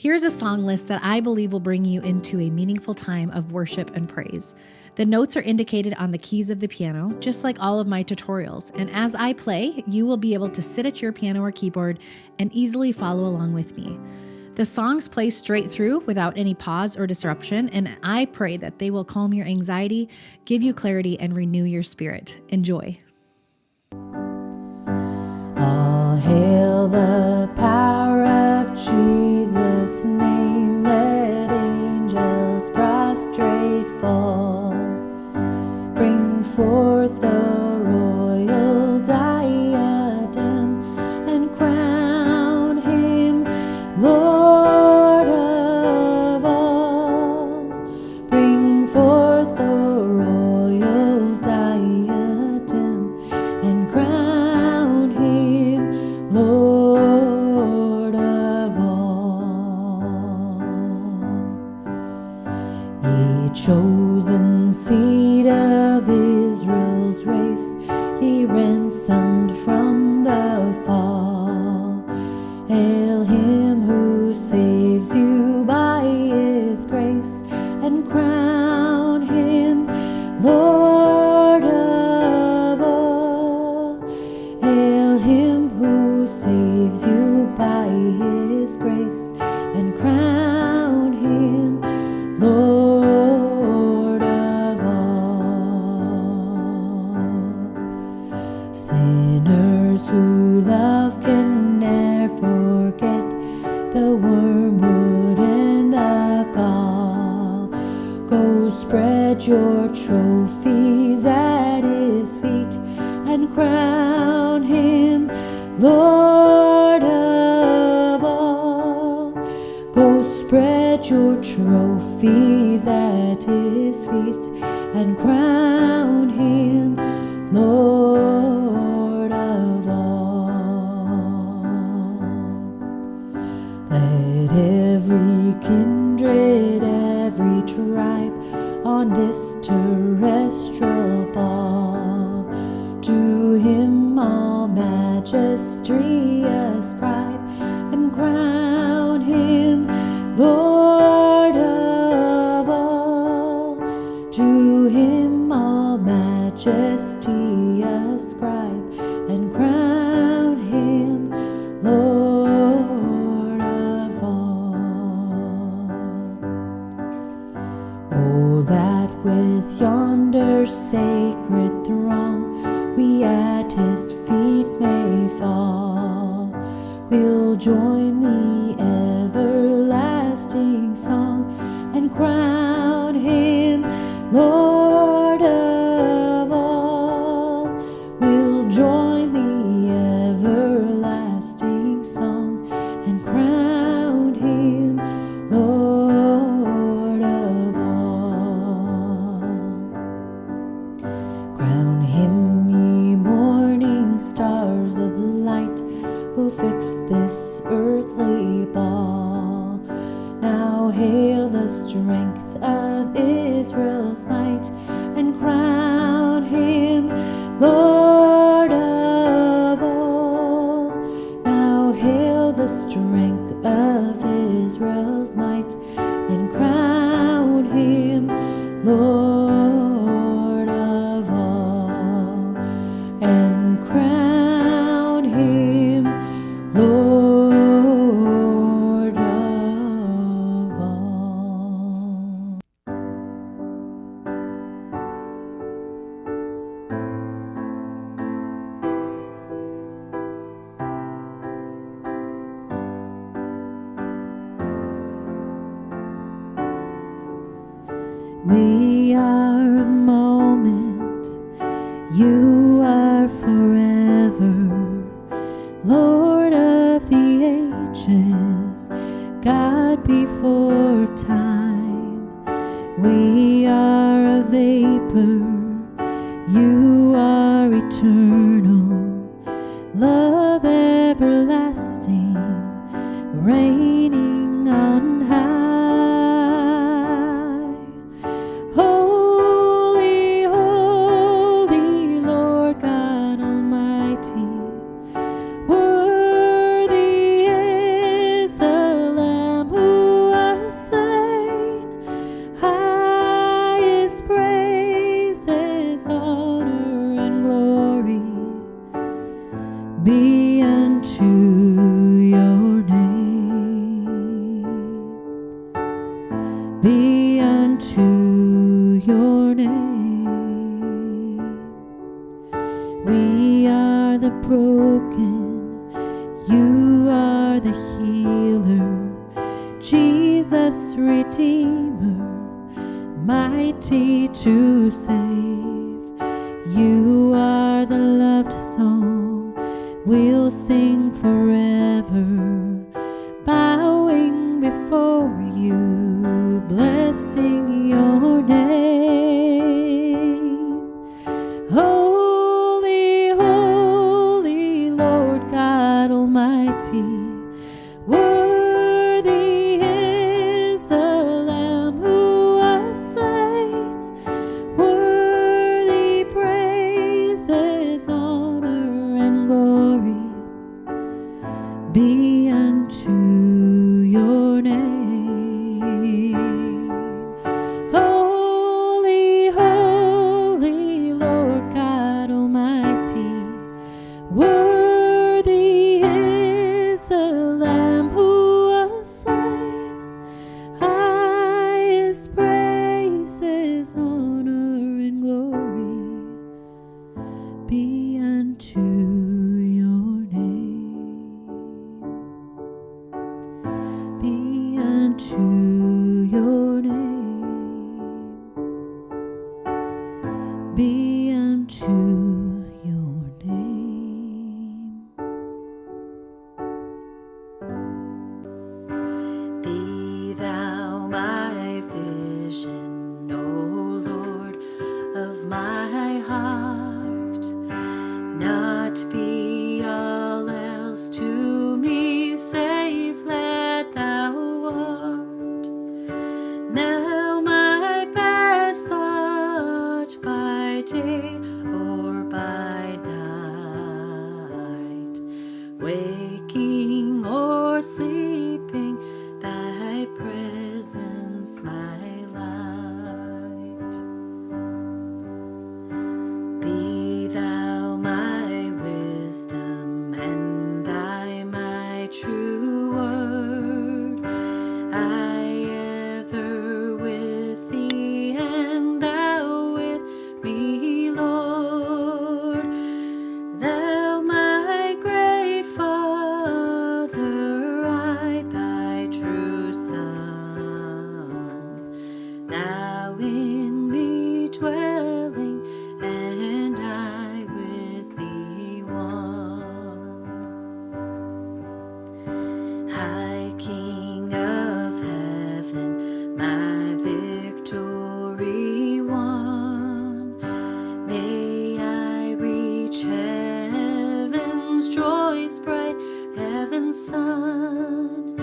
Here's a song list that I believe will bring you into a meaningful time of worship and praise. The notes are indicated on the keys of the piano, just like all of my tutorials. And as I play, you will be able to sit at your piano or keyboard and easily follow along with me. The songs play straight through without any pause or disruption, and I pray that they will calm your anxiety, give you clarity, and renew your spirit. Enjoy. All hail the power of Jesus' name, let angels prostrate fall. Bring forth the royal diadem and crown him Lord of all. Bring forth the royal diadem and crown him Lord of all. Ye chosen seed of Israel's race, ye ransomed from the fall. Hail him who saves you by his grace, and crown him Lord of all. Hail him who saves you by his grace, and crown him Lord of all. Sinners who love can ne'er forget the wormwood and the gall. Go spread your trophies at his feet and crown him Lord of all. Go spread your trophies at his feet and crown him Lord of all. Let every kindred, every tribe on this terrestrial ball to him all majesty ascribe and crown him Lord of all. To him all majesty ascribe and crown him Lord of all. Oh, that with yonder sacred throng we at his feet may fall. We'll join the everlasting song and crown him Lord of all. We'll join the everlasting song and crown him Lord of all. Crown him, ye morning stars of light, who fixed this earthly ball. Now hail the strength of Israel's might and crown him Lord of all. Now hail the strength of Israel's might and crown him Lord of all, and crown him Lord of all. We are a moment, you are forever, Lord of the ages, God before time. We are a vapor, you are eternal, love everlasting, reigning on high. Holy, holy, Lord God Almighty, worthy is the Lamb who be unto your name. We are the broken, you are the healer, Jesus Redeemer, mighty to save. You are the loved song we'll sing forever, bowing before you, blessing your name. Holy, holy Lord God Almighty, worthy is the Lamb who was slain, worthy praises, honor, and glory be unto your name. Holy, holy Lord God Almighty, worthy is the Lamb who was slain, highest praises, honor, and glory be unto your name. Be unto your name. Be unto your name. Be thou my vision, O Lord, of my heart, not be all else to me save that thou art. Now my best thought by day or by night, waking or sleeping, thy presence my light. Be thou my wisdom and thy my true word, I ever with thee and thou with me, Lord. Thou my great Father, I thy true Son, thou in me dwelling and I with thee one. High King of heaven, my victory won, may I reach heaven's joys bright, heaven's sun.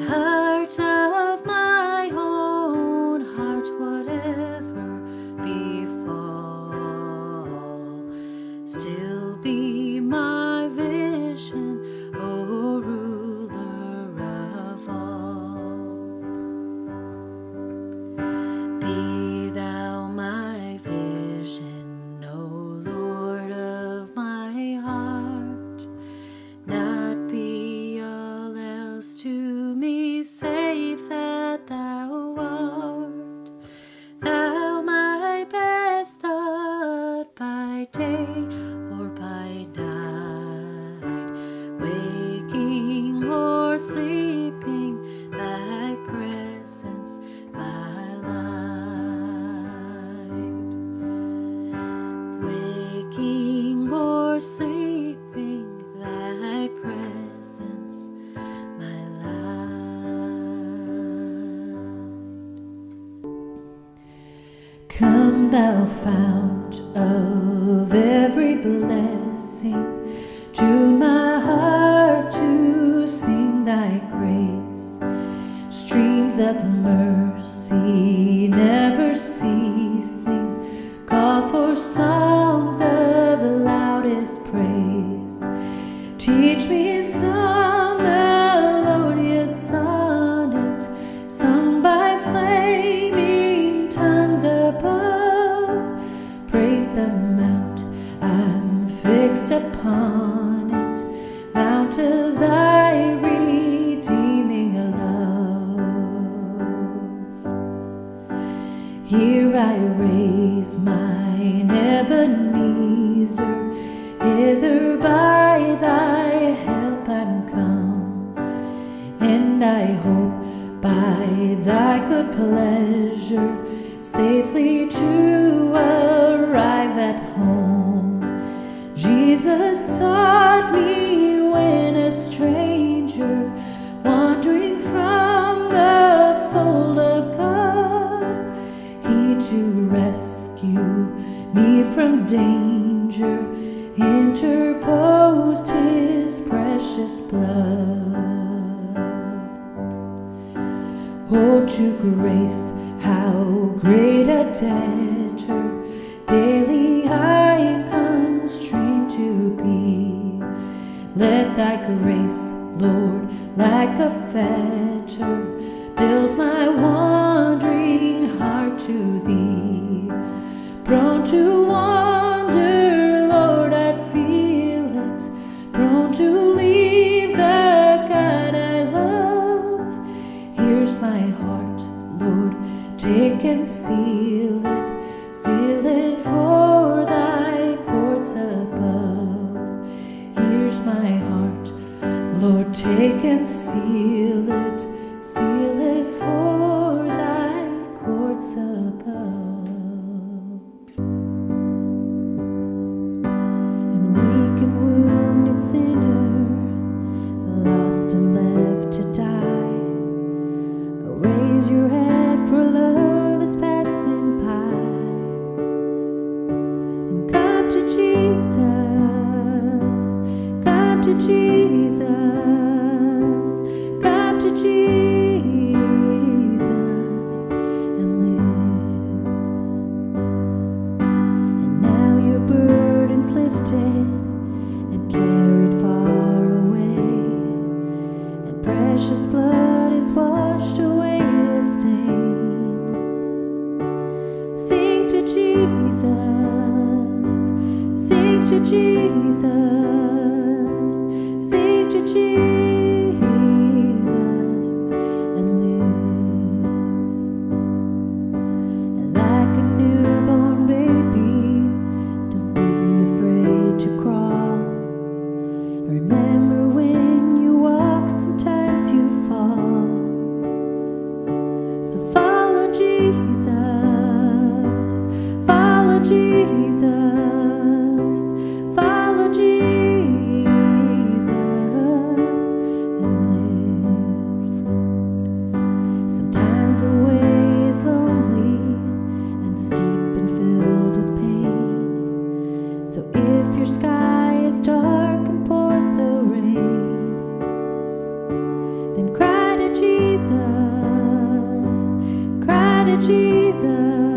Heart of my own heart, whatever befall, still be my vision, O ruler of all. Be thou my vision, O Lord of my heart, not be all else to me save that thou art. Thou my best thought by day or by night, waking or sleeping, thy presence my light. Waking or sleeping, thy presence my light. Come thou fount of every blessing, tune my heart to sing thy grace. Streams of mercy never ceasing, call for songs of loudest praise. Teach me some melodious sonnet, sung by flaming tongues above. Praise the mount I'm fixed upon it, mount of thy redeeming love. Here I raise mine Ebenezer, hither by thy help I'm come, and I hope by thy good pleasure safely to arrive at home. Jesus sought me when a stranger, wandering from the fold of God, he to rescue me from danger interposed his precious blood. Oh, to grace, how great a debtor daily I'm constrained to be. Let thy grace, Lord, like a fetter, build my wandering heart to thee. Prone to wander, Lord, I feel it, prone to leave the God I love. Here's my heart, Lord, take and seal it for thy courts above. Here's my heart, Lord, take and seal it for thy courts above. And weak and wounded sinner, lost and left to die, raise your head, for love is passing by. And come to Jesus, come to Jesus, come to Jesus and live. And now your burden's lifted and carried far away, and precious blood is washed away the stain. Sing to Jesus, sing to Jesus, sing to Jesus and live. And like a newborn baby, don't be afraid to crawl. Remember when you walk, sometimes you fall. So follow Jesus, follow Jesus, follow Jesus and live. Sometimes the way is lonely and steep and filled with pain. So if your sky is dark and pours the rain, then cry to Jesus, cry to Jesus.